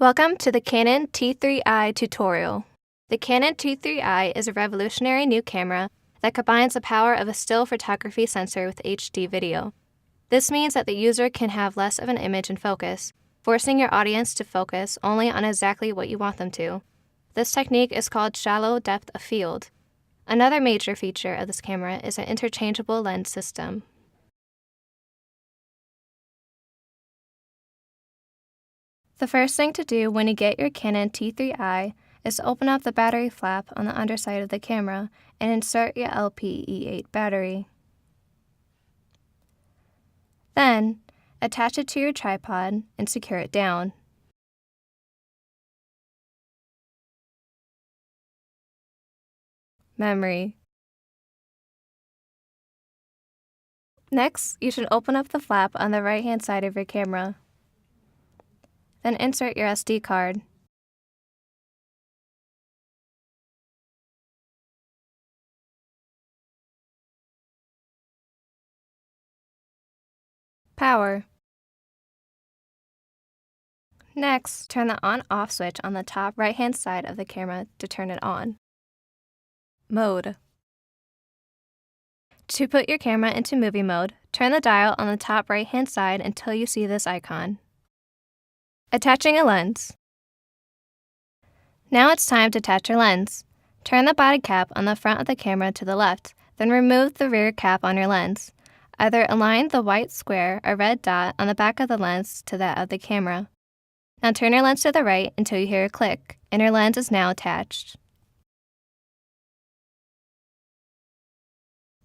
Welcome to the Canon T3i tutorial. The Canon T3i is a revolutionary new camera that combines the power of a still photography sensor with HD video. This means that the user can have less of an image in focus, forcing your audience to focus only on exactly what you want them to. This technique is called shallow depth of field. Another major feature of this camera is an interchangeable lens system. The first thing to do when you get your Canon T3i is to open up the battery flap on the underside of the camera and insert your LPE8 battery. Then, attach it to your tripod and secure it down. Memory. Next, you should open up the flap on the right-hand side of your camera. Then insert your SD card. Power. Next, turn the on-off switch on the top right-hand side of the camera to turn it on. Mode. To put your camera into movie mode, turn the dial on the top right-hand side until you see this icon. Attaching a lens. Now it's time to attach your lens. Turn the body cap on the front of the camera to the left, then remove the rear cap on your lens. Either align the white square or red dot on the back of the lens to that of the camera. Now turn your lens to the right until you hear a click, and your lens is now attached.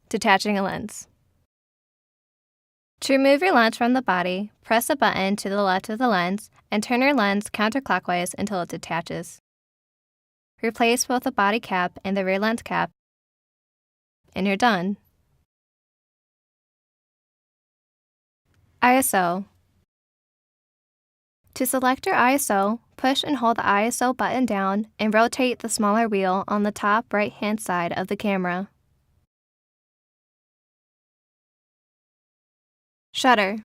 Detaching a lens. To remove your lens from the body, press a button to the left of the lens and turn your lens counterclockwise until it detaches. Replace both the body cap and the rear lens cap, and you're done. ISO. To select your ISO, push and hold the ISO button down and rotate the smaller wheel on the top right-hand side of the camera. Shutter.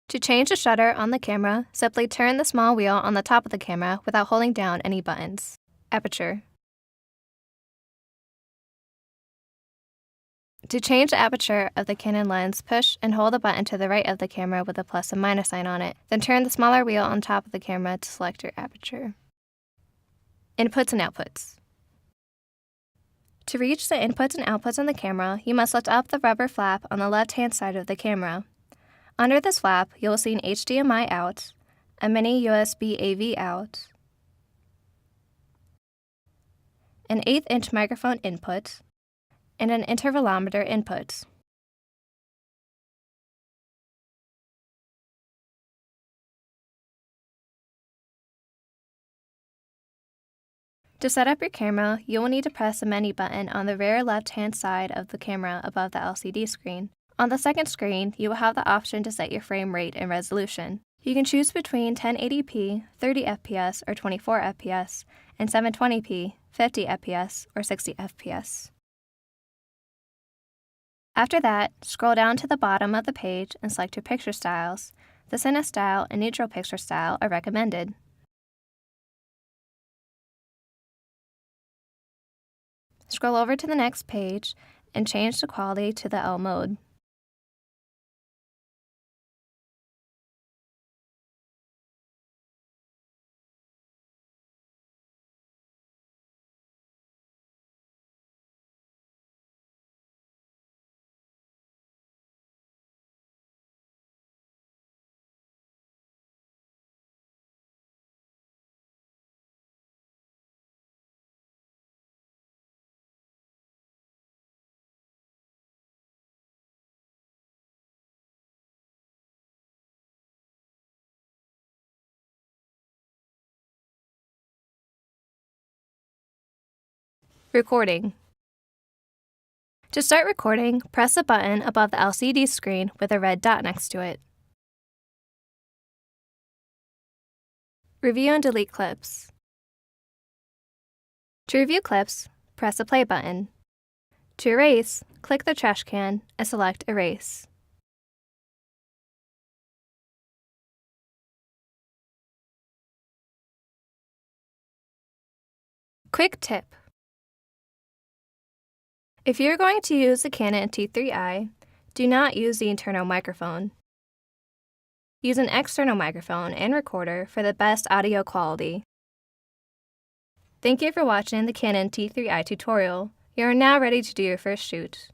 To change the shutter on the camera, simply turn the small wheel on the top of the camera without holding down any buttons. Aperture. To change the aperture of the Canon lens, push and hold the button to the right of the camera with a plus and minus sign on it. Then turn the smaller wheel on top of the camera to select your aperture. Inputs and outputs. To reach the inputs and outputs on the camera, you must lift up the rubber flap on the left-hand side of the camera. Under this flap, you will see an HDMI out, a mini USB AV out, an 1/8-inch microphone input, and an intervalometer input. To set up your camera, you will need to press the menu button on the rear left-hand side of the camera above the LCD screen. On the second screen, you will have the option to set your frame rate and resolution. You can choose between 1080p, 30 fps, or 24 fps, and 720p, 50 fps, or 60 fps. After that, scroll down to the bottom of the page and select your picture styles. The cine style and neutral picture style are recommended. Scroll over to the next page and change the quality to the L mode. Recording. To start recording, press the button above the LCD screen with a red dot next to it. Review and delete clips. To review clips, press the play button. To erase, click the trash can and select Erase. Quick tip. If you're going to use the Canon T3i, do not use the internal microphone. Use an external microphone and recorder for the best audio quality. Thank you for watching the Canon T3i tutorial. You are now ready to do your first shoot.